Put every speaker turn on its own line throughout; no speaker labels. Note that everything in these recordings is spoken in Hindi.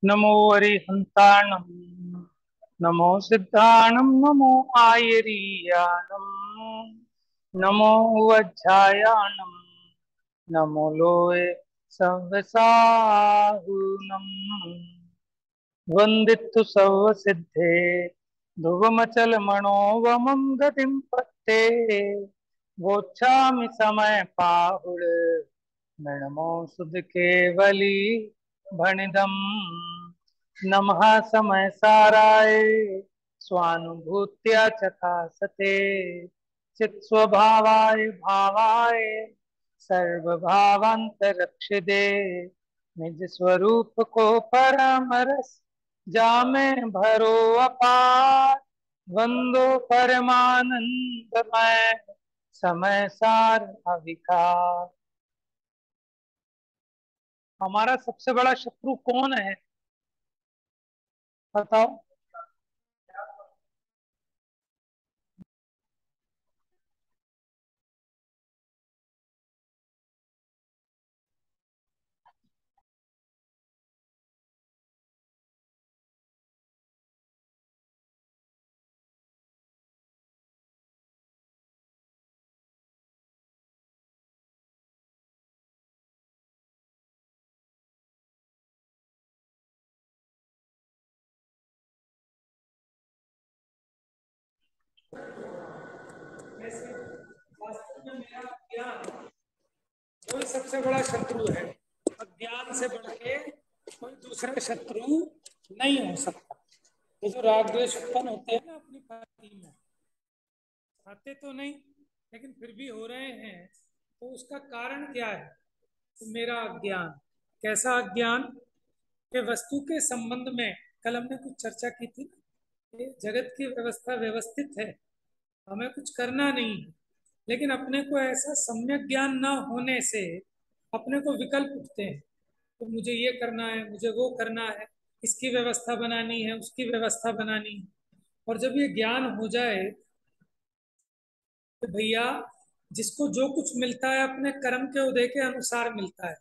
नमो अरिहंताणं नमो सिद्धाणं नमो आयरीयाणं नमो वज्रायाणं नमो लोये सव्यसाहुनम् वन्दित्तु सर्वसिद्धे ध्रुवमचलमणोवमं गतिं पत्ते वोच्छामि समय पाहुल नमो सुध केवली भणिदम् नमः समय साराय स्वानुभूत्या चकासते चित स्वभावाय भावाय सर्वभावांतरक्षिदे निज स्वरूप को परमरस जामे भरो अपार वंदो परमानंदमय समय सार अविकार। हमारा सबसे बड़ा शत्रु कौन है बताओ। वास्तव में मेरा ज्ञान वही सबसे बड़ा शत्रु है। अज्ञान से बढ़ के कोई दूसरा शत्रु नहीं हो सकता। ये जो राग द्वेष उत्पन्न होते हैं ना अपनी पति में, आते तो नहीं लेकिन फिर भी हो रहे हैं, तो उसका कारण क्या है? तो मेरा अज्ञान। कैसा अज्ञान? कि वस्तु के संबंध में कल हमने कुछ चर्चा की थी कि जगत की व्यवस्था व्यवस्थित है, हमें कुछ करना नहीं है, लेकिन अपने को ऐसा सम्यक ज्ञान न होने से अपने को विकल्प उठते हैं। तो मुझे ये करना है, मुझे वो करना है, इसकी व्यवस्था बनानी है, उसकी व्यवस्था बनानी है। और जब ये ज्ञान हो जाए तो भैया, जिसको जो कुछ मिलता है अपने कर्म के उदय के अनुसार मिलता है,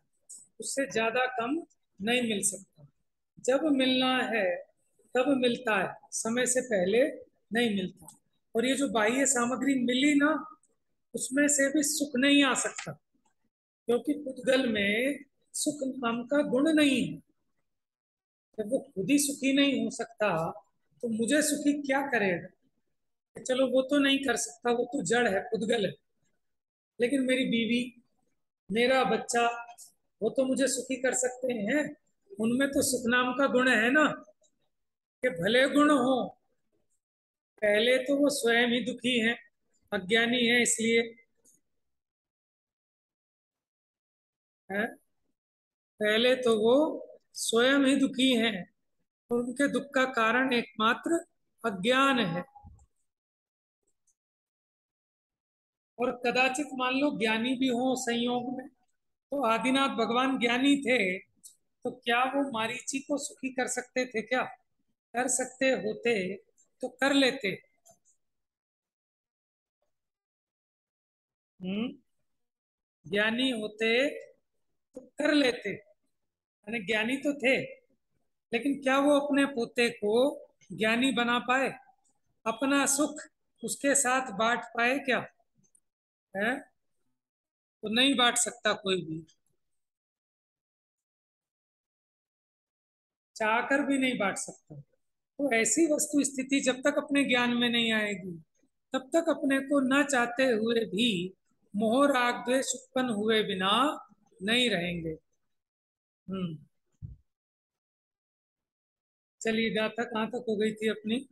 उससे ज्यादा कम नहीं मिल सकता। जब मिलना है तब मिलता है, समय से पहले नहीं मिलता। और ये जो बाह्य सामग्री मिली ना, उसमें से भी सुख नहीं आ सकता, क्योंकि पुद्गल में सुख नाम का गुण नहीं है। जब वो खुद ही सुखी नहीं हो सकता तो मुझे सुखी क्या करेगा? चलो वो तो नहीं कर सकता, वो तो जड़ है, पुद्गल है। लेकिन मेरी बीवी, मेरा बच्चा, वो तो मुझे सुखी कर सकते हैं। उनमें तो सुख नाम का गुण है ना, कि भले गुण हो, पहले तो वो स्वयं ही दुखी हैं, अज्ञानी है इसलिए है। पहले तो वो स्वयं ही दुखी हैं, और उनके दुख का कारण एकमात्र अज्ञान है। और कदाचित मान लो ज्ञानी भी हो संयोग में, तो आदिनाथ भगवान ज्ञानी थे, तो क्या वो मारीची को सुखी कर सकते थे क्या? कर सकते होते तो कर लेते। हम्म। ज्ञानी होते तो कर लेते, यानी ज्ञानी तो थे, लेकिन क्या वो अपने पोते को ज्ञानी बना पाए? अपना सुख उसके साथ बांट पाए क्या? है? तो नहीं बांट सकता कोई भी, चाहकर भी नहीं बांट सकता। तो ऐसी वस्तु स्थिति जब तक अपने ज्ञान में नहीं आएगी, तब तक अपने को न चाहते हुए भी मोह राग द्वेष उत्पन्न हुए बिना नहीं रहेंगे। हम्म। चलिए, गाथा कहाँ तक हो गई थी अपनी?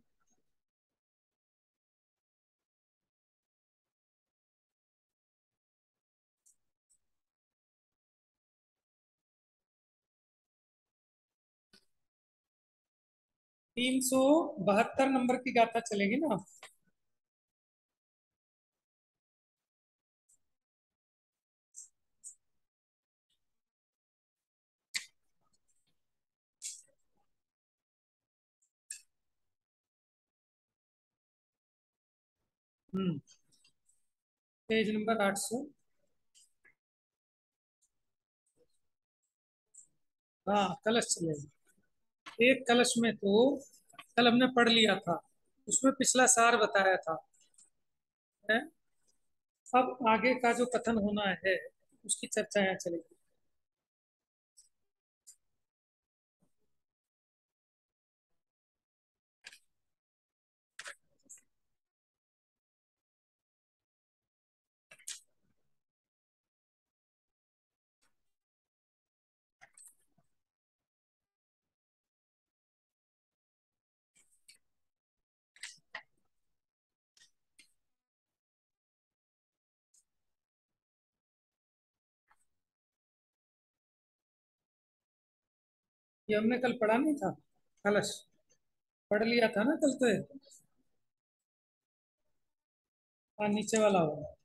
372 नंबर की गाथा चलेगी ना? हम्म। Page number 800। हाँ, कलश चलेगी। एक कलश में तो कल हमने पढ़ लिया था, उसमें पिछला सार बताया था है? अब आगे का जो कथन होना है उसकी चर्चा यहाँ चलेगी। ये हमने कल पढ़ा नहीं था, कलश पढ़ लिया था ना कल तो ये? हाँ, नीचे वाला होगा।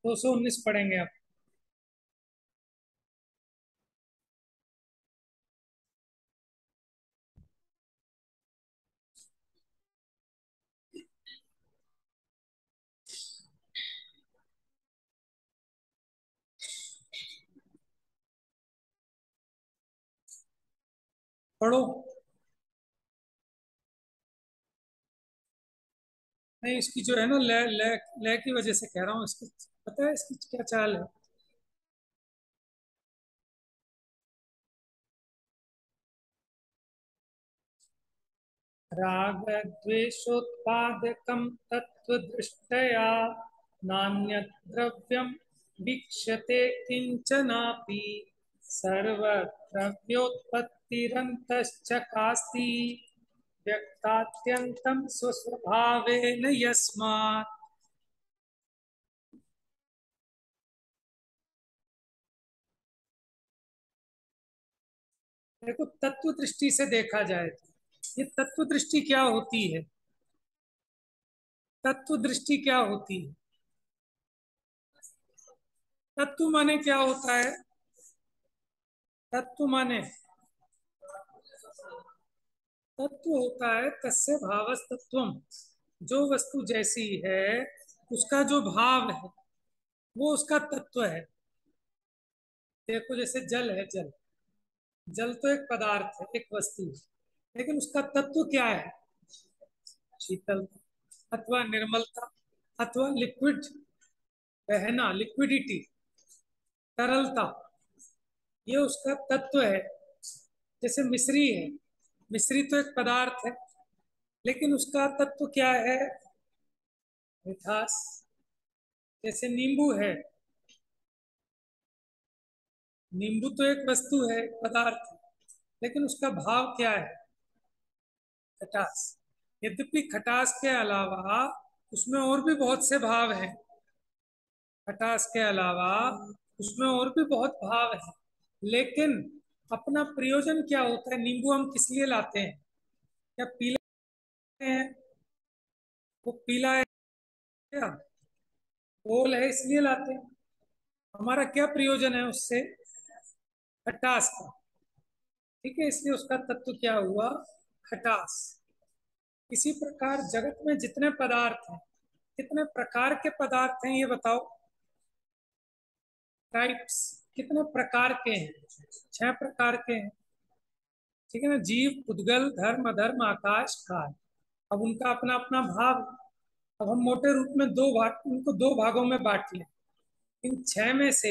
219 पढ़ेंगे आप। पढ़ो। नहीं, इसकी जो है ना, ले ले ले की वजह से कह रहा हूँ, इसकी पता है इसकी क्या चाल है? राग द्वेषोत्पादकम तत्व दृष्टया नान्यत् द्रव्यम वीक्ष्यते किंचनापि सर्वद्रव्योत्पत्तिरन्तश्च कास्ति व्यक्तात्यन्तं स्वस्वभावेन यस्मात्। देखो, तत्व दृष्टि से देखा जाए तो ये तत्व दृष्टि क्या होती है? तत्व दृष्टि क्या होती है? तत्व माने क्या होता है? तत्व माने तत्व होता है तस्य भावस्तत्वम। जो वस्तु जैसी है उसका जो भाव है वो उसका तत्व है। देखो, जैसे जल है, जल जल तो एक पदार्थ है, एक वस्तु है, लेकिन उसका तत्व क्या है? शीतलता अथवा निर्मलता अथवा लिक्विड, बहना, लिक्विडिटी, तरलता, ये उसका तत्व है। जैसे मिश्री है, मिश्री तो एक पदार्थ है, लेकिन उसका तत्व क्या है? मिठास। जैसे नींबू है, नींबू तो एक वस्तु है, पदार्थ है, लेकिन उसका भाव क्या है? खटास। यद्यपि खटास के अलावा उसमें और भी बहुत से भाव हैं, खटास के अलावा उसमें और भी बहुत भाव है, लेकिन अपना प्रयोजन क्या होता है? नींबू हम किस लिए लाते हैं? क्या पीले हैं? वो पीला है क्या? गोल है इसलिए लाते हैं। हमारा क्या प्रयोजन है उससे? खटास का। ठीक है, इसलिए उसका तत्व क्या हुआ? खटास। इसी प्रकार जगत में जितने पदार्थ हैं, कितने प्रकार के पदार्थ हैं ये बताओ? टाइप्स कितने प्रकार के हैं? 6 प्रकार के हैं। ठीक है ना? जीव, उद्गल, धर्म, अधर्म, आकाश, काल। अब उनका अपना अपना भाव। अब हम मोटे रूप में दो भाग, उनको दो भागों में बांट लें। इन 6 में से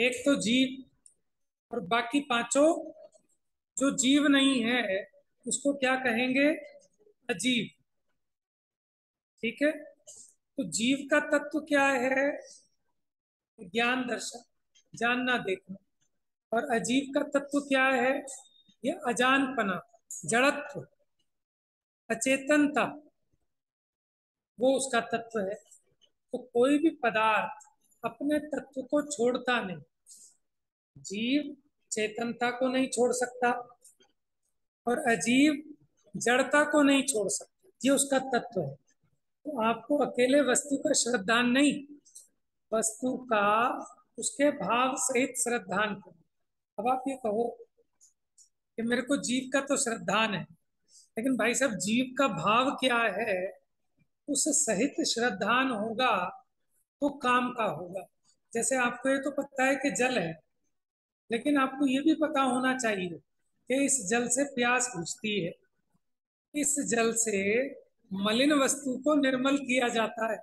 एक तो जीव, और बाकी पांचों जो जीव नहीं है उसको क्या कहेंगे? अजीव। ठीक है, तो जीव का तत्व क्या है? ज्ञान दर्शन, जानना देखना। और अजीव का तत्व क्या है? ये अजानपना, जड़त्व, अचेतनता, वो उसका तत्व है। तो कोई भी पदार्थ अपने तत्व को छोड़ता नहीं। जीव चेतनता को नहीं छोड़ सकता, और अजीव जड़ता को नहीं छोड़ सकता, ये उसका तत्व है। तो आपको अकेले वस्तु का श्रद्धान नहीं, वस्तु का उसके भाव सहित श्रद्धान करो। अब आप ये कहो कि मेरे को जीव का तो श्रद्धान है, लेकिन भाई साहब जीव का भाव क्या है? उस सहित श्रद्धान होगा तो काम का होगा। जैसे आपको ये तो पता है कि जल है, लेकिन आपको ये भी पता होना चाहिए कि इस जल से प्यास बुझती है, इस जल से मलिन वस्तु को निर्मल किया जाता है,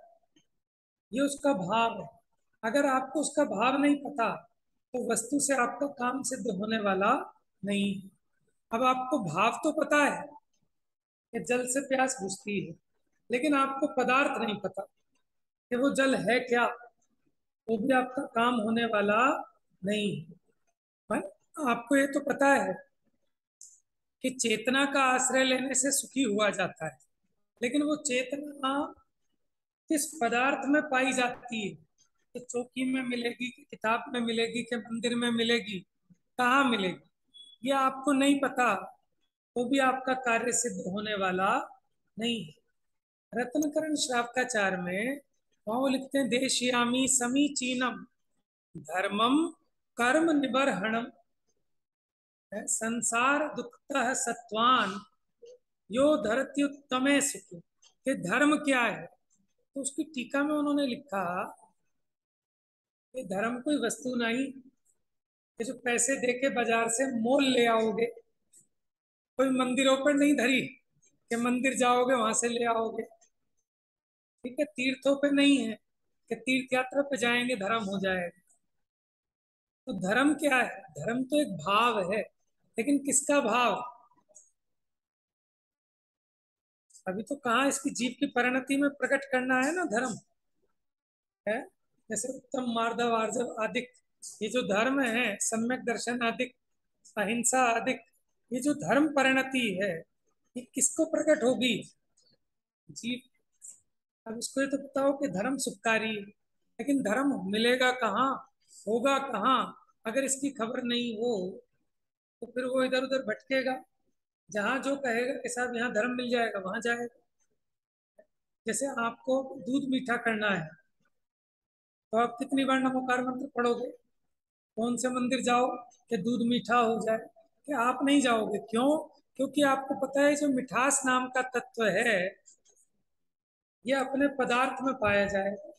ये उसका भाव है। अगर आपको उसका भाव नहीं पता तो वस्तु से आपका काम सिद्ध होने वाला नहीं है। अब आपको भाव तो पता है कि जल से प्यास बुझती है, लेकिन आपको पदार्थ नहीं पता कि वो जल है क्या, वो भी आपका काम होने वाला नहीं है। आपको ये तो पता है कि चेतना का आश्रय लेने से सुखी हुआ जाता है, लेकिन वो चेतना किस पदार्थ में पाई जाती है, कि चौकी में मिलेगी, कि किताब में मिलेगी, कि मंदिर में मिलेगी, कहाँ मिलेगी, ये आपको नहीं पता, तो भी आपका कार्य सिद्ध होने वाला नहीं है। रत्नकरण श्रावकाचार में वहां वो लिखते हैं, देशयामी समीचीनम धर्मम कर्म निबर्हणम संसार दुखतः सत्वान यो धरत्युत्तमे सुखी। कि धर्म क्या है, तो उसकी टीका में उन्होंने लिखा कि धर्म कोई वस्तु नहीं कि जो पैसे देके बाजार से मोल ले आओगे, कोई मंदिरों पर नहीं धरी कि मंदिर जाओगे वहां से ले आओगे, ठीक है, तीर्थों पे नहीं है कि तीर्थ यात्रा पे जाएंगे धर्म हो जाएगा। तो धर्म क्या है, धर्म तो एक भाव है, लेकिन किसका भाव, अभी तो कहाँ इसकी जीव की परिणति में प्रकट करना है ना धर्म है। जैसे उत्तम मार्दव आर्जव आदिक, ये जो धर्म है, सम्यक दर्शन आदिक, अहिंसा आदिक, ये जो धर्म परिणति है, ये किसको प्रकट होगी, जीव। अब इसको ये तो पता हो कि धर्म सुखकारी है, लेकिन धर्म मिलेगा कहाँ, होगा कहाँ, अगर इसकी खबर नहीं हो तो फिर वो इधर उधर भटकेगा, जहां जो कहेगा कि साहब यहाँ धर्म मिल जाएगा वहां जाएगा। जैसे आपको दूध मीठा करना है तो आप कितनी बार नमोकार मंत्र पढ़ोगे, कौन से मंदिर जाओ कि दूध मीठा हो जाए, कि आप नहीं जाओगे, क्यों, क्योंकि आपको पता है जो मिठास नाम का तत्व है ये अपने पदार्थ में पाया जाएगा,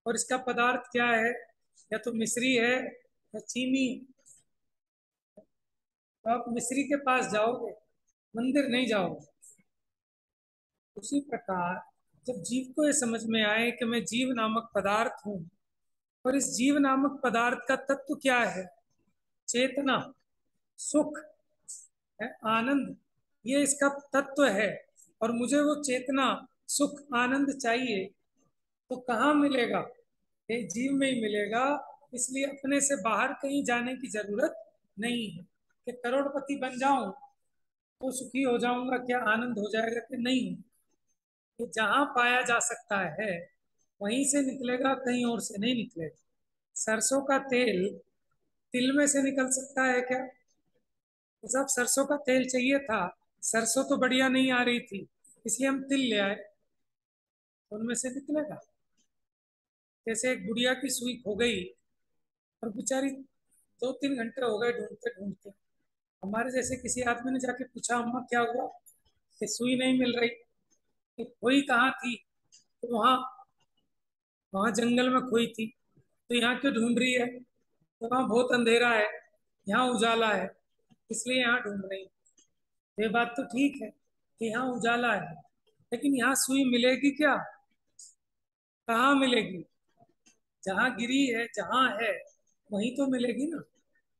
और इसका पदार्थ क्या है, या तो मिश्री है या चीनी, तो आप मिश्री के पास जाओगे, मंदिर नहीं जाओगे। उसी प्रकार जब जीव को ये समझ में आए कि मैं जीव नामक पदार्थ हूं, और इस जीव नामक पदार्थ का तत्व क्या है, चेतना, सुख है, आनंद, ये इसका तत्व है, और मुझे वो चेतना सुख आनंद चाहिए, तो कहाँ मिलेगा, ये जीव में ही मिलेगा। इसलिए अपने से बाहर कहीं जाने की जरूरत नहीं है कि करोड़पति बन जाऊं तो सुखी हो जाऊंगा, क्या आनंद हो जाएगा, कि नहीं, ये जहां पाया जा सकता है वहीं से निकलेगा, कहीं और से नहीं निकलेगा। सरसों का तेल तिल में से निकल सकता है क्या, तो साहब सरसों का तेल चाहिए था, सरसों तो बढ़िया नहीं आ रही थी, इसलिए हम तिल ले आए, तो उनमें से निकलेगा। जैसे एक बुढ़िया की सुई खो गई और बेचारी 2-3 घंटे हो गए ढूंढते ढूंढते, हमारे जैसे किसी आदमी ने जाके पूछा, अम्मा क्या हुआ, कि सुई नहीं मिल रही, कि खोई कहाँ थी, तो वहाँ वहाँ जंगल में खोई थी, तो यहाँ क्यों ढूंढ रही है, तो वहाँ बहुत अंधेरा है, यहाँ उजाला है, इसलिए यहाँ ढूंढ रही है। ये बात तो ठीक है कि यहाँ उजाला है, लेकिन यहाँ सुई मिलेगी क्या, कहाँ मिलेगी, जहाँ गिरी है जहाँ है वहीं तो मिलेगी ना।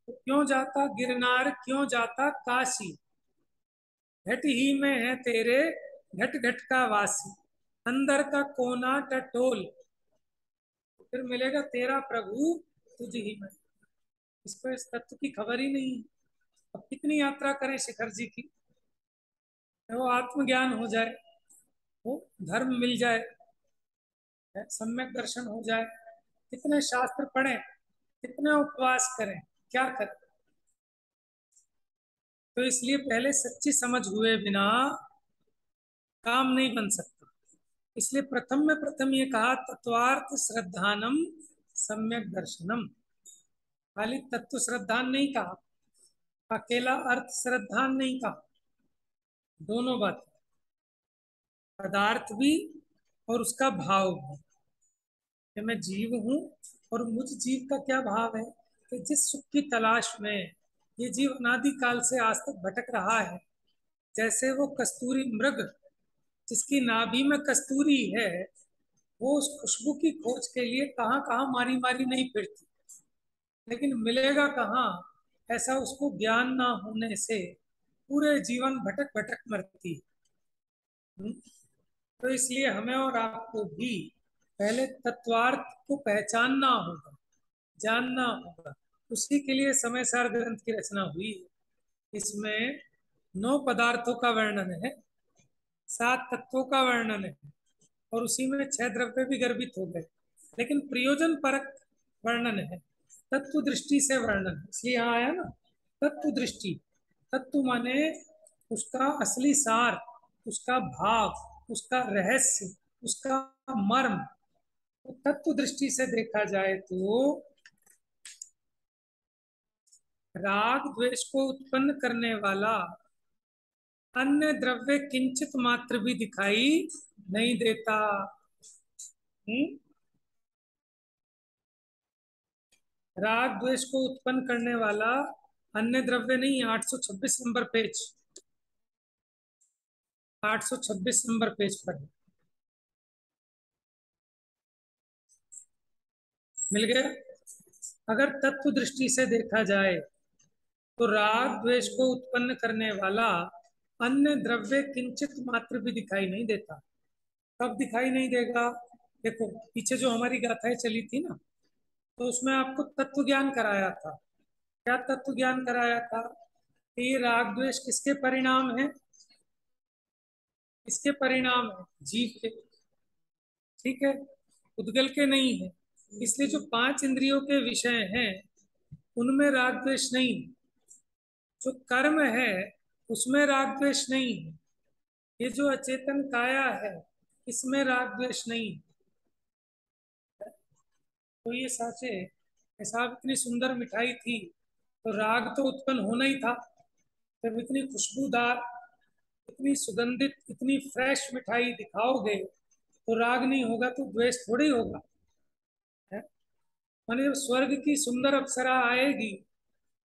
तो क्यों जाता गिरनार, क्यों जाता काशी, घट ही में है तेरे घट घट का वासी, अंदर का कोना टटोल, तो फिर मिलेगा तेरा प्रभु तुझ ही में। इसको इस तत्व की खबर ही नहीं है। अब कितनी यात्रा करें शिखर जी की, वो आत्मज्ञान हो जाए, वो धर्म मिल जाए, सम्यक दर्शन हो जाए, कितने शास्त्र पढ़ें, कितने उपवास करें, क्या करें। तो इसलिए पहले सच्ची समझ हुए बिना काम नहीं बन सकता। इसलिए प्रथम में प्रथम ये कहा, तत्वार्थ श्रद्धानम सम्यक दर्शनम, खाली तत्व श्रद्धान नहीं कहा, अकेला अर्थ श्रद्धान नहीं कहा, दोनों बात, पदार्थ भी और उसका भाव भी, कि मैं जीव हूं और मुझ जीव का क्या भाव है, कि जिस सुख की तलाश में ये जीव अनादि काल से आज तक भटक रहा है। जैसे वो कस्तूरी मृग, जिसकी नाभि में कस्तूरी है, वो उस खुशबू की खोज के लिए कहाँ कहाँ मारी मारी नहीं फिरती, लेकिन मिलेगा कहाँ, ऐसा उसको ज्ञान ना होने से पूरे जीवन भटक भटक मरती है। तो इसलिए हमें और आपको भी पहले तत्वार्थ को पहचानना होगा, जानना होगा। उसी के लिए समय सार ग्रंथ की रचना हुई है। इसमें 9 पदार्थों का वर्णन है, 7 तत्वों का वर्णन है, और उसी में 6 द्रव्य भी गर्भित हो गए, लेकिन प्रयोजन परक वर्णन है, तत्व दृष्टि से वर्णन है। इसलिए यहाँ आया ना, तत्व दृष्टि। तत्व माने उसका असली सार, उसका भाव, उसका रहस्य, उसका मर्म। तो तत्व दृष्टि से देखा जाए तो राग द्वेष को उत्पन्न करने वाला अन्य द्रव्य किंचित मात्र भी दिखाई नहीं देता। राग द्वेष को उत्पन्न करने वाला अन्य द्रव्य नहीं है। 826 नंबर पेज, 826 नंबर पेज पर है। मिल गया। अगर तत्व दृष्टि से देखा जाए तो राग द्वेष को उत्पन्न करने वाला अन्य द्रव्य किंचित मात्र भी दिखाई नहीं देता। कब दिखाई नहीं देगा? देखो, पीछे जो हमारी गाथाएं चली थी ना, तो उसमें आपको तत्व ज्ञान कराया था। क्या तत्व ज्ञान कराया था? कि ये राग द्वेष किसके परिणाम है? किसके परिणाम है? जीव के। ठीक है, उद्गल के नहीं है। इसलिए जो 5 इंद्रियों के विषय हैं उनमें राग द्वेष नहीं। जो कर्म है उसमें राग द्वेष नहीं है। ये जो अचेतन काया है इसमें राग द्वेष नहीं। तो ये साचे ऐसा, इतनी सुंदर मिठाई थी तो राग तो उत्पन्न होना ही था। जब इतनी खुशबूदार, इतनी सुगंधित, इतनी फ्रेश मिठाई दिखाओगे तो राग नहीं होगा तो द्वेष थोड़ी होगा, है? माने जब स्वर्ग की सुंदर अप्सरा आएगी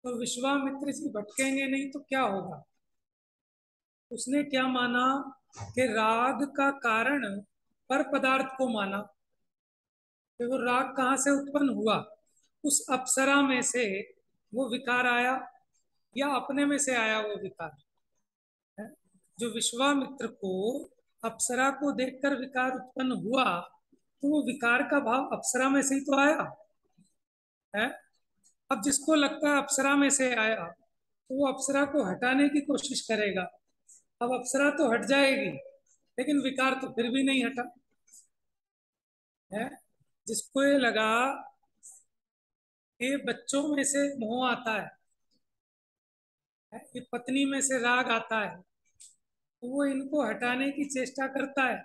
तो विश्वामित्र जी भटकेंगे नहीं तो क्या होगा? उसने क्या माना कि राग का कारण पर पदार्थ को माना कि वो राग कहाँ से उत्पन्न हुआ, उस अप्सरा में से वो विकार आया या अपने में से आया वो विकार, है? जो विश्वामित्र को अप्सरा को देखकर विकार उत्पन्न हुआ तो वो विकार का भाव अप्सरा में से ही तो आया, है? अब जिसको लगता है अप्सरा में से आया तो वो अप्सरा को हटाने की कोशिश करेगा। अब अप्सरा तो हट जाएगी लेकिन विकार तो फिर भी नहीं हटा, है? जिसको ये लगा कि बच्चों में से मोह आता है, कि पत्नी में से राग आता है, तो वो इनको हटाने की चेष्टा करता है,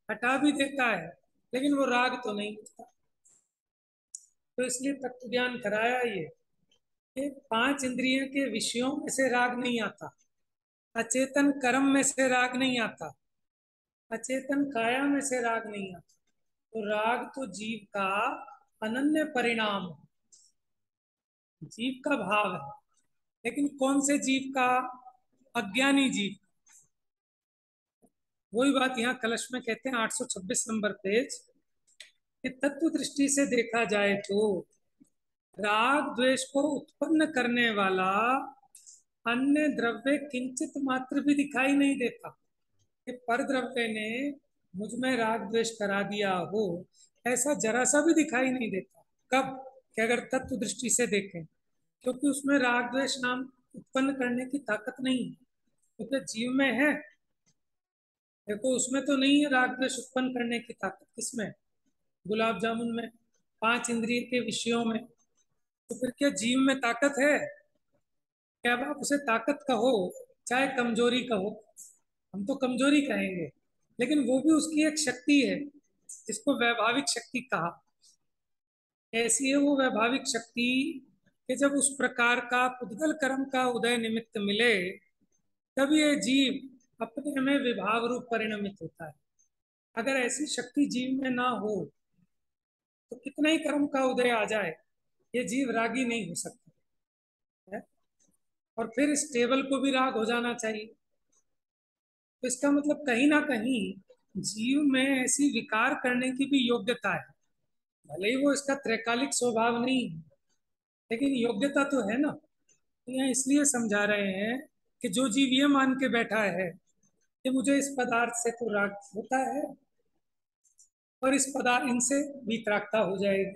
हटा भी देता है, लेकिन वो राग तो नहीं मिटता। तो इसलिए तत्व ज्ञान कराया ये कि 5 इंद्रियों के विषयों में से राग नहीं आता, अचेतन कर्म में से राग नहीं आता, अचेतन काया में से राग नहीं आता। तो राग तो जीव का अनन्य परिणाम है, जीव का भाव है। लेकिन कौन से जीव का? अज्ञानी जीव। वही बात यहाँ कलश में कहते हैं, 826 नंबर पेज, कि तत्व दृष्टि से देखा जाए तो राग द्वेष को उत्पन्न करने वाला अन्य द्रव्य किंचित मात्र भी दिखाई नहीं देता। कि पर द्रव्य ने मुझ में राग द्वेष करा दिया हो, ऐसा जरा सा भी दिखाई नहीं देता। कब? कि अगर तत्व दृष्टि से देखें, क्योंकि उसमें राग द्वेष नाम उत्पन्न करने की ताकत नहीं है, क्योंकि जीव में है। देखो, उसमें तो नहीं है राग द्वेष उत्पन्न करने की ताकत। किसमें? गुलाब जामुन में, 5 इंद्रिय के विषयों में। तो फिर क्या जीव में ताकत है? क्या आप उसे ताकत कहो चाहे कमजोरी कहो, हम तो कमजोरी कहेंगे, लेकिन वो भी उसकी एक शक्ति है जिसको वैभाविक शक्ति कहा। ऐसी है वो वैभाविक शक्ति कि जब उस प्रकार का पुद्गल कर्म का उदय निमित्त मिले तब ये जीव अपने में विभाग रूप परिणमित होता है। अगर ऐसी शक्ति जीव में ना हो तो कितना ही कर्म का उदय आ जाए, ये जीव रागी नहीं हो सकता, है? और फिर इस टेबल को भी राग हो जाना चाहिए। तो इसका मतलब कहीं ना कहीं जीव में ऐसी विकार करने की भी योग्यता है। भले ही वो इसका त्रैकालिक स्वभाव नहीं है, लेकिन योग्यता तो है ना। तो यहाँ इसलिए समझा रहे हैं कि जो जीव ये मान के बैठा है कि मुझे इस पदार्थ से तो राग होता है और इस पदार्थ इनसे वितरागता हो जाएगी,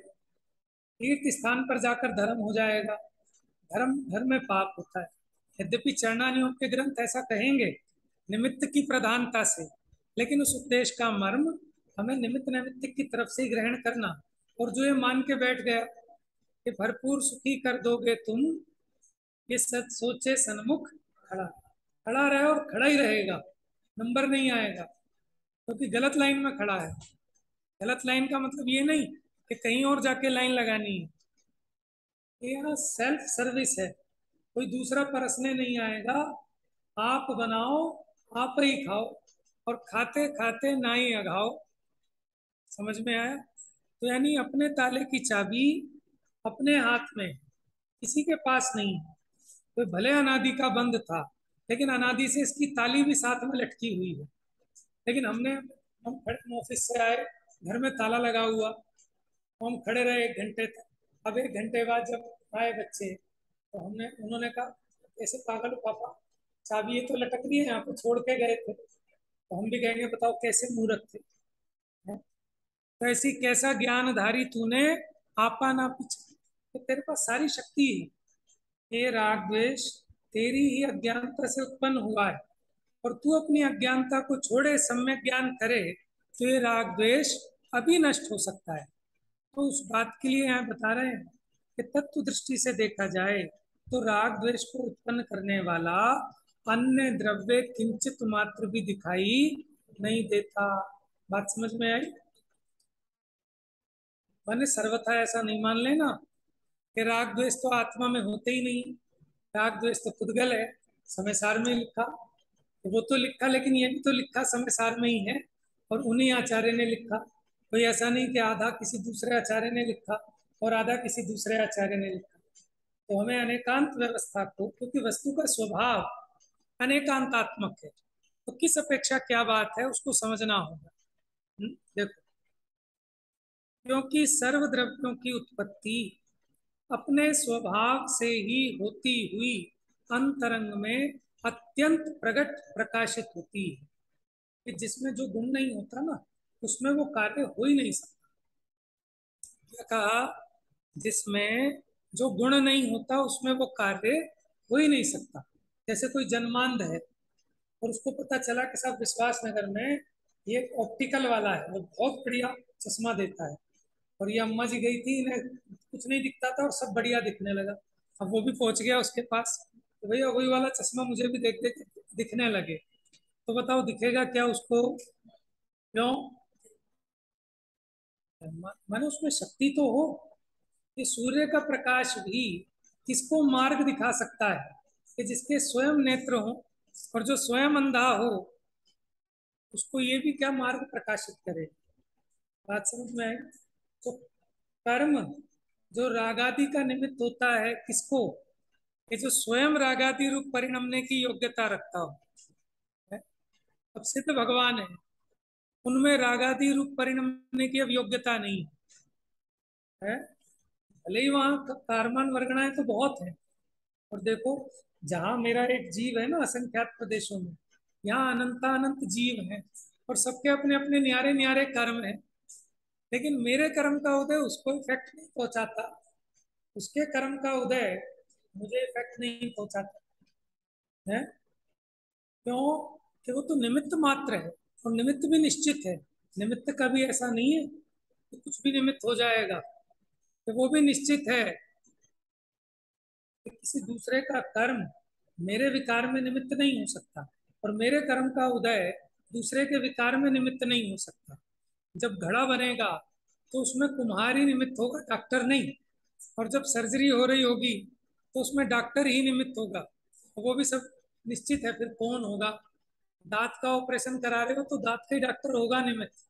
तीर्थ स्थान पर जाकर धर्म हो जाएगा, धर्म धर्म में पाप होता है। यद्यपि चरणानियों के ग्रंथ ऐसा कहेंगे निमित्त की प्रधानता से, लेकिन उस उपदेश का मर्म हमें निमित्त नैमित्त की तरफ से ही ग्रहण करना। और जो ये मान के बैठ गया कि भरपूर सुखी कर दोगे तुम, ये सच सोचे सन्मुख खड़ा, खड़ा रहे और खड़ा ही रहेगा, नंबर नहीं आएगा, क्योंकि गलत लाइन में खड़ा है। गलत लाइन का मतलब ये नहीं कि कहीं और जाके लाइन लगानी है, ये यहाँ सेल्फ सर्विस है, कोई दूसरा परसने नहीं आएगा। आप बनाओ, आप ही खाओ, और खाते खाते ना ही अघाओ। समझ में आया? तो यानी अपने ताले की चाबी अपने हाथ में, किसी के पास नहीं है। तो भले अनादि का बंद था, लेकिन अनादि से इसकी ताली भी साथ में लटकी हुई है। लेकिन हम ऑफिस से आए, घर में ताला लगा हुआ, हम खड़े रहे 1 घंटे तक। अब 1 घंटे बाद जब आए बच्चे, तो उन्होंने कहा ऐसे पागल हो पापा, चाबी ये तो लटक रही है, यहाँ पे छोड़ के गए थे। तो हम भी कहेंगे बताओ कैसे मूर्ख थे, हैं? तो ऐसी कैसा ज्ञानधारी तूने, आपा ना पीछे, तो तेरे पास सारी शक्ति है। ये राग द्वेष तेरी ही अज्ञानता से उत्पन्न हुआ है, और तू अपनी अज्ञानता को छोड़े, सम्यक ज्ञान करे, तो ये राग द्वेष अभी नष्ट हो सकता है। तो उस बात के लिए यहाँ बता रहे हैं कि तत्व दृष्टि से देखा जाए तो राग द्वेष को उत्पन्न करने वाला अन्य द्रव्य किंचित मात्र भी दिखाई नहीं देता। बात समझ में आई? मैंने सर्वथा ऐसा नहीं मान लेना कि राग द्वेष तो आत्मा में होते ही नहीं, राग द्वेष तो खुदगल है, समय सार में लिखा। तो वो तो लिखा, लेकिन ये भी तो लिखा समय सार में ही है, और उन्हीं आचार्य ने लिखा। कोई ऐसा नहीं कि आधा किसी दूसरे आचार्य ने लिखा और आधा किसी दूसरे आचार्य ने लिखा। तो हमें अनेकांत व्यवस्था को, क्योंकि वस्तु का स्वभाव अनेकांतात्मक है, तो किस अपेक्षा क्या बात है उसको समझना होगा। देखो, क्योंकि सर्व द्रव्यों की उत्पत्ति अपने स्वभाव से ही होती हुई अंतरंग में अत्यंत प्रकट प्रकाशित होती है, कि जिसमें जो गुण नहीं होता ना, उसमें वो कार्य हो ही नहीं सकता। क्या कहा? जिसमें जो गुण नहीं होता उसमें वो कार्य हो ही नहीं सकता। जैसे कोई जन्मांध है और उसको पता चला कि साहब विश्वास नगर में ये ऑप्टिकल वाला है, वो बहुत बढ़िया चश्मा देता है, और ये अम्मा जी गई थी, इन्हें कुछ नहीं दिखता था और सब बढ़िया दिखने लगा। अब वो भी पहुंच गया उसके पास, तो भैया वही वाला चश्मा मुझे भी देख देख दिखने लगे, तो बताओ दिखेगा क्या उसको? क्यों? माने उसमें शक्ति तो हो। कि सूर्य का प्रकाश भी किसको मार्ग दिखा सकता है? कि जिसके स्वयं नेत्र हो, और जो स्वयं अंधा हो उसको ये भी क्या मार्ग प्रकाशित करे? बात समझ में आई? तो कर्म जो रागादि का निमित्त होता है किसको? कि जो स्वयं रागादि रूप परिणमने की योग्यता रखता हो है? अब सिद्ध भगवान है, उनमें रागादि रूप परिणमने की अब योग्यता नहीं है। भले ही वहां कारमान वर्गणाएं तो बहुत है। और देखो, जहां मेरा एक जीव है ना असंख्यात प्रदेशों में, यहाँ अनंतानंत जीव हैं, और सबके अपने अपने न्यारे न्यारे कर्म हैं। लेकिन मेरे कर्म का उदय उसको इफेक्ट नहीं पहुंचाता, उसके कर्म का उदय मुझे इफेक्ट नहीं पहुंचाता है। क्यों? कि वो तो निमित्त मात्र है, और निमित्त भी निश्चित है। निमित्त का भी ऐसा नहीं है कि कुछ भी निमित्त हो जाएगा, तो वो भी निश्चित है कि किसी दूसरे का कर्म मेरे विकार में निमित्त नहीं हो सकता, और मेरे कर्म का उदय दूसरे के विकार में निमित्त नहीं हो सकता। जब घड़ा बनेगा तो उसमें कुम्हार ही निमित्त होगा, डॉक्टर नहीं। और जब सर्जरी हो रही होगी तो उसमें डॉक्टर ही निमित्त होगा, तो वो भी सब निश्चित है। फिर कौन होगा? दांत का ऑपरेशन करा रहे हो तो दांत का ही डॉक्टर होगा निमित्त।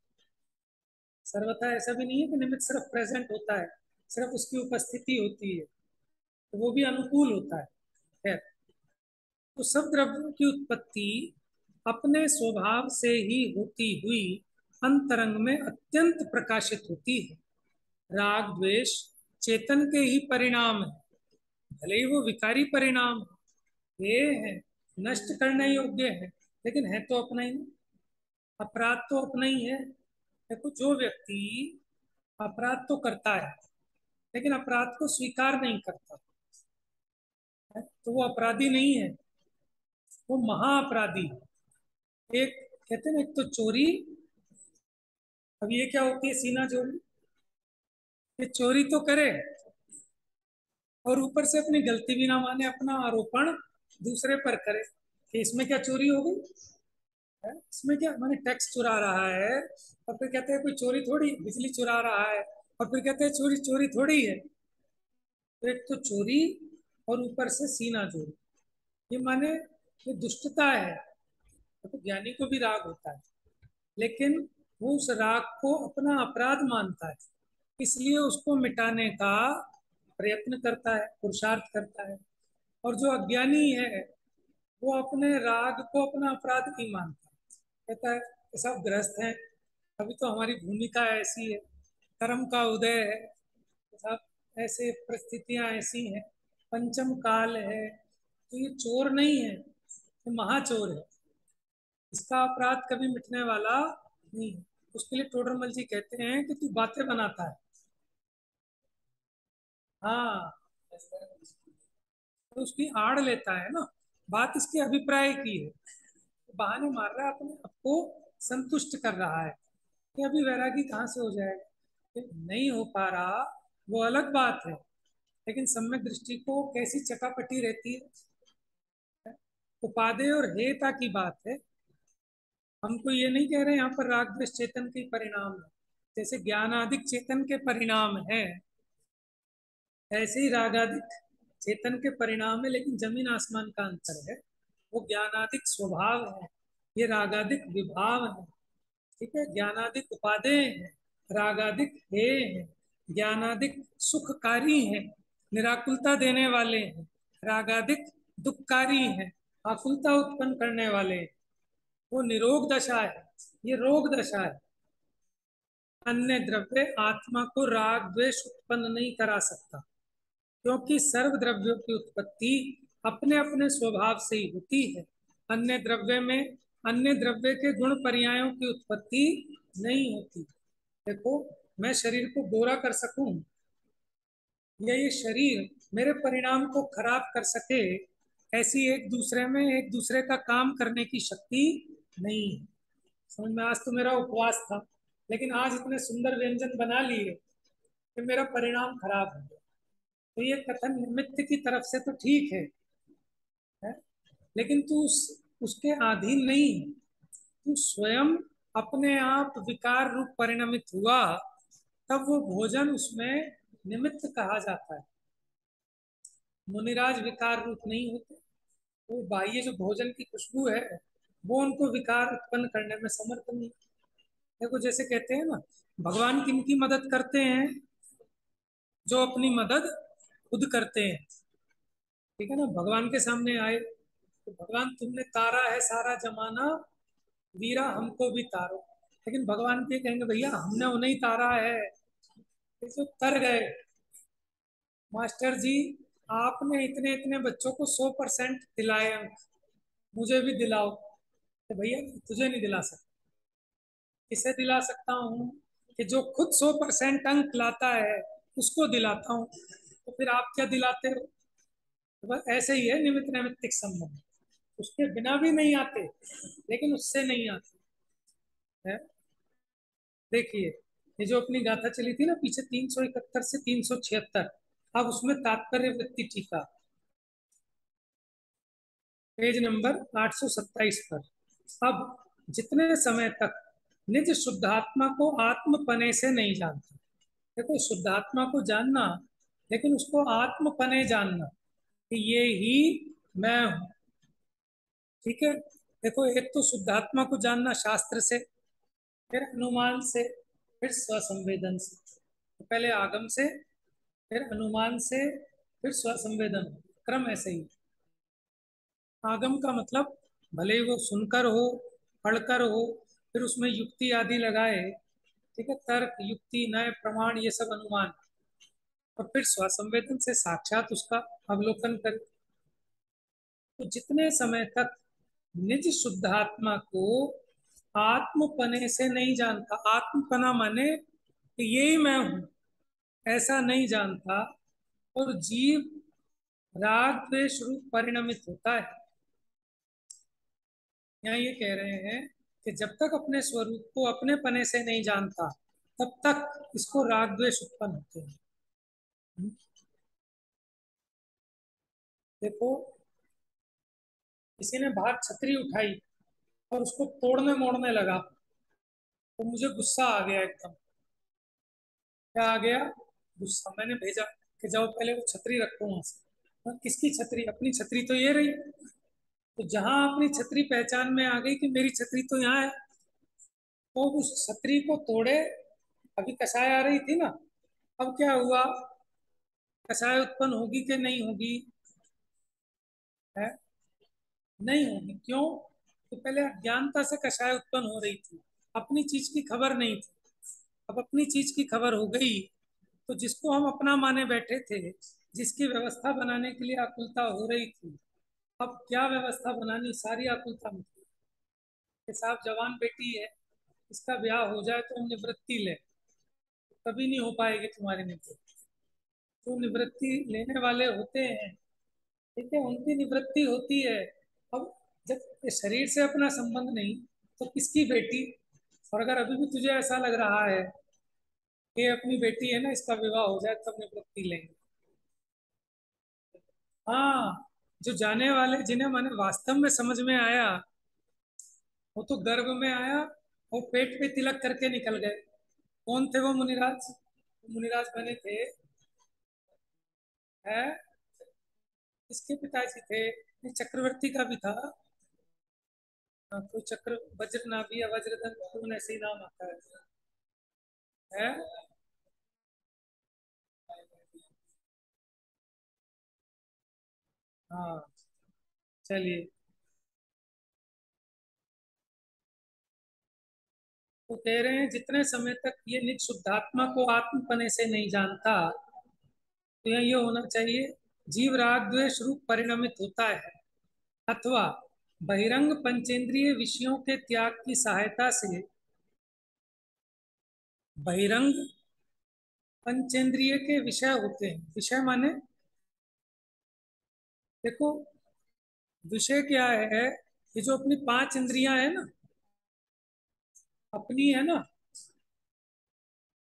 सर्वथा ऐसा भी नहीं है कि निमित्त सिर्फ प्रेजेंट होता है, सिर्फ उसकी उपस्थिति होती है, तो वो भी अनुकूल होता है। खैर, तो सब द्रव्यों की उत्पत्ति अपने स्वभाव से ही होती हुई अंतरंग में अत्यंत प्रकाशित होती है। राग द्वेष चेतन के ही परिणाम है, भले ही वो विकारी परिणाम ये है, नष्ट करने योग्य है, लेकिन है तो अपना ही। अपराध तो अपना ही है। देखो, जो व्यक्ति अपराध तो करता है लेकिन अपराध को स्वीकार नहीं करता है, तो वो अपराधी नहीं है, वो महाअपराधी है। एक कहते हैं ना, एक तो चोरी, अब ये क्या होती है सीना चोरी, ये चोरी तो करे और ऊपर से अपनी गलती भी ना माने, अपना आरोपण दूसरे पर करे कि इसमें क्या चोरी हो गई है, इसमें क्या माने टैक्स चुरा रहा है, और फिर कहते हैं कोई चोरी थोड़ी, बिजली चुरा रहा है, और फिर कहते हैं चोरी चोरी थोड़ी है। तो एक तो चोरी और ऊपर से सीना चोरी, ये माने ये दुष्टता है। तो ज्ञानी को भी राग होता है, लेकिन वो उस राग को अपना अपराध मानता है, इसलिए उसको मिटाने का प्रयत्न करता है, पुरुषार्थ करता है। और जो अज्ञानी है वो अपने राग को अपना अपराध नहीं मानता, कहता है कि सब ग्रस्त हैं, अभी तो हमारी भूमिका ऐसी है, कर्म का उदय है, सब ऐसे परिस्थितियां ऐसी हैं, पंचम काल है, तो ये चोर नहीं है, ये महाचोर है, इसका अपराध कभी मिटने वाला नहीं है। उसके लिए टोडरमल जी कहते हैं कि तू बातें बनाता है। हाँ, तो उसकी आड़ लेता है ना, बात इसके अभिप्राय की है, बहाने मार रहा है, अपने आप को संतुष्ट कर रहा है कि अभी वैरागी कहाँ से हो जाएगा, कि नहीं हो पा रहा वो अलग बात है, लेकिन सम्यक दृष्टि को कैसी चटापटी रहती है। उपादेय और हेता की बात है, हमको ये नहीं कह रहे यहाँ पर राग द्वेष चेतन के परिणाम है, जैसे ज्ञानादिक चेतन के परिणाम है, ऐसे ही रागादिक चेतन के परिणाम है, लेकिन जमीन आसमान का अंतर है। वो ज्ञानादिक स्वभाव है, ये रागादिक विभाव है। ठीक है, ज्ञानादिक उपादेय है, रागादिक हेय है, ज्ञानादिक सुखकारी है, निराकुलता देने वाले हैं, रागादिक दुखकारी है, आकुलता उत्पन्न करने वाले हैं। वो निरोग दशा है, ये रोग दशा है। अन्य द्रव्य आत्मा को राग द्वेष उत्पन्न नहीं करा सकता, क्योंकि सर्व द्रव्यों की उत्पत्ति अपने अपने स्वभाव से ही होती है। अन्य द्रव्य में अन्य द्रव्य के गुण पर्यायों की उत्पत्ति नहीं होती। देखो, मैं शरीर को गोरा कर सकूं या ये शरीर मेरे परिणाम को खराब कर सके, ऐसी एक दूसरे में एक दूसरे का काम करने की शक्ति नहीं है। समझ में, आज तो मेरा उपवास था, लेकिन आज इतने सुंदर व्यंजन बना लिए कि मेरा परिणाम खराब हो गया, तो ये कथन निमित्त की तरफ से तो ठीक है, लेकिन तू उसके अधीन नहीं है। तू स्वयं अपने आप विकार रूप परिणमित हुआ, तब वो भोजन उसमें निमित्त कहा जाता है। मुनिराज विकार रूप नहीं होते, वो बाह्य जो भोजन की खुशबू है वो उनको विकार उत्पन्न करने में समर्थ नहीं। देखो, जैसे कहते हैं ना, भगवान किनकी मदद करते हैं, जो अपनी मदद खुद करते हैं। ठीक है ना, भगवान के सामने आए तो भगवान तुमने तारा है सारा जमाना, वीरा हमको भी तारो, लेकिन भगवान ये कहेंगे भैया हमने उन्हें तारा है, ये तो तर गए। मास्टर जी, आपने इतने इतने बच्चों को 100% दिलाए अंक, मुझे भी दिलाओ। तो भैया तुझे नहीं दिला सकता, किसे दिला सकता हूँ, कि जो खुद 100% अंक लाता है उसको दिलाता हूँ, तो फिर आप क्या दिलाते हो। तो बस ऐसे ही है निमित्त नैमित्तिक संबंध, उसके बिना भी नहीं आते, लेकिन उससे नहीं आते है। देखिए, ये जो अपनी गाथा चली थी ना पीछे 371 से 376, अब उसमें तात्पर्य वृत्ति टीका पेज नंबर 827 पर। अब जितने समय तक निज शुद्धात्मा को आत्मपने से नहीं जानता, देखो शुद्धात्मा को जानना, लेकिन उसको आत्मपने जानना कि ये ही मैं हूँ। ठीक है, देखो, एक तो शुद्धात्मा को जानना शास्त्र से, फिर अनुमान से, फिर स्वसंवेदन से। तो पहले आगम से, फिर अनुमान से, फिर स्वसंवेदन, क्रम ऐसे ही। आगम का मतलब भले ही वो सुनकर हो, पढ़कर हो, फिर उसमें युक्ति आदि लगाए, ठीक है, तर्क युक्ति नए प्रमाण ये सब अनुमान, और फिर स्वसंवेदन से साक्षात उसका अवलोकन करे। तो जितने समय तक निज शुद्धात्मा को आत्मपने से नहीं जानता, आत्मपना माने कि यही मैं हूं, ऐसा नहीं जानता, और जीव राग द्वेष रूप परिणमित होता है। यहाँ ये कह रहे हैं कि जब तक अपने स्वरूप को अपने पने से नहीं जानता, तब तक इसको राग द्वेष उत्पन्न होते हैं। देखो, किसी ने बाहर छतरी उठाई और उसको तोड़ने मोड़ने लगा, तो मुझे गुस्सा आ गया एकदम। क्या आ गया? गुस्सा। मैंने भेजा कि जाओ पहले वो छतरी रखो वहां से। किसकी छतरी? अपनी छतरी तो ये रही। तो जहां अपनी छतरी पहचान में आ गई कि मेरी छतरी तो यहाँ है, तो उस छतरी को तोड़े। अभी कसाय आ रही थी ना, अब क्या हुआ? कसाय उत्पन्न होगी कि नहीं होगी? है, नहीं होगी। क्यों? तो पहले अज्ञानता से कसाय उत्पन्न हो रही थी, अपनी चीज की खबर नहीं थी। अब अपनी चीज की खबर हो गई, तो जिसको हम अपना माने बैठे थे, जिसकी व्यवस्था बनाने के लिए आकुलता हो रही थी, अब क्या व्यवस्था बनानी, सारी आकुलता मिटी कि साहब जवान बेटी है, इसका ब्याह हो जाए तो हम निवृत्ति ले। कभी नहीं हो पाएगी तुम्हारी निवृत्ति। तो निवृत्ति लेने वाले होते हैं, ठीक है, उनकी निवृत्ति होती है। अब जब ये शरीर से अपना संबंध नहीं, तो किसकी बेटी? और अगर अभी भी तुझे ऐसा लग रहा है कि अपनी बेटी है ना, इसका विवाह हो जाए तब निवृत्ति लेंगे। हाँ, जो जाने वाले, जिन्हें मैंने वास्तव में समझ में आया, वो तो गर्भ में आया और पेट पे तिलक करके निकल गए। कौन थे वो मुनिराज? मुनिराज बने थे, है, किसके पिताजी थे? ये चक्रवर्ती का भी था। हाँ, कोई चक्र, वज्रनाभि या वज्रधन, कौन ऐसे ही नाम आता है? हाँ, चलिए। तो कह रहे हैं जितने समय तक ये निज शुद्धात्मा को आत्मपने से नहीं जानता, तो यहाँ ये होना चाहिए, जीव राग द्वेष रूप परिणमित होता है, अथवा बहिरंग पंचेंद्रिय विषयों के त्याग की सहायता से, बहिरंग पंचेंद्रिय के विषय होते हैं। विषय माने, देखो, विषय क्या है? ये जो अपनी पांच इंद्रियां है ना, अपनी है ना,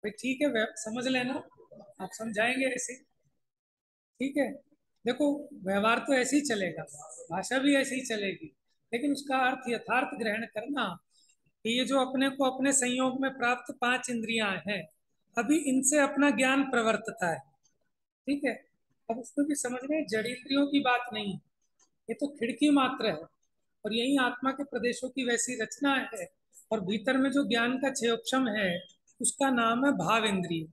भाई ठीक है, समझ लेना, आप समझाएंगे ऐसे, ठीक है। देखो, व्यवहार तो ऐसे ही चलेगा, भाषा भी ऐसे ही चलेगी, लेकिन उसका अर्थ यथार्थ ग्रहण करना कि ये जो अपने को अपने संयोग में प्राप्त पांच इंद्रियां हैं, अभी इनसे अपना ज्ञान प्रवर्तता है, ठीक है। अब उसको भी समझ में, जड़ इंद्रियों की बात नहीं, ये तो खिड़की मात्र है, और यही आत्मा के प्रदेशों की वैसी रचना है। और भीतर में जो ज्ञान का क्षयोक्षम है, उसका नाम है भाव इंद्रिय,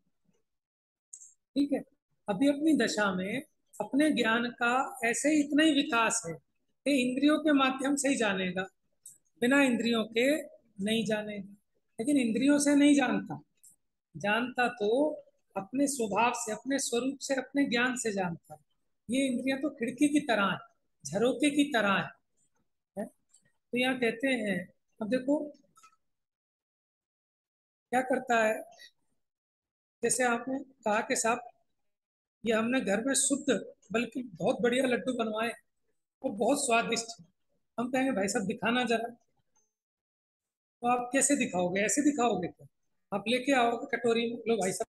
ठीक है। अभी अपनी दशा में अपने ज्ञान का ऐसे ही इतना ही विकास है कि इंद्रियों के माध्यम से ही जानेगा, बिना इंद्रियों के नहीं जानेगा। लेकिन इंद्रियों से नहीं जानता, जानता तो अपने स्वभाव से, अपने स्वरूप से, अपने ज्ञान से जानता है। ये इंद्रियां तो खिड़की की तरह है, झरोके की तरह है? तो यहाँ कहते हैं, अब देखो क्या करता है। जैसे आपने कहा कि साहब, ये हमने घर में शुद्ध, बल्कि बहुत बढ़िया लड्डू बनवाए और बहुत स्वादिष्ट। हम कहेंगे भाई साहब दिखाना जरा। तो आप कैसे दिखाओगे? ऐसे दिखाओगे क्या? आप लेके आओगे कटोरी में, लो भाई साहब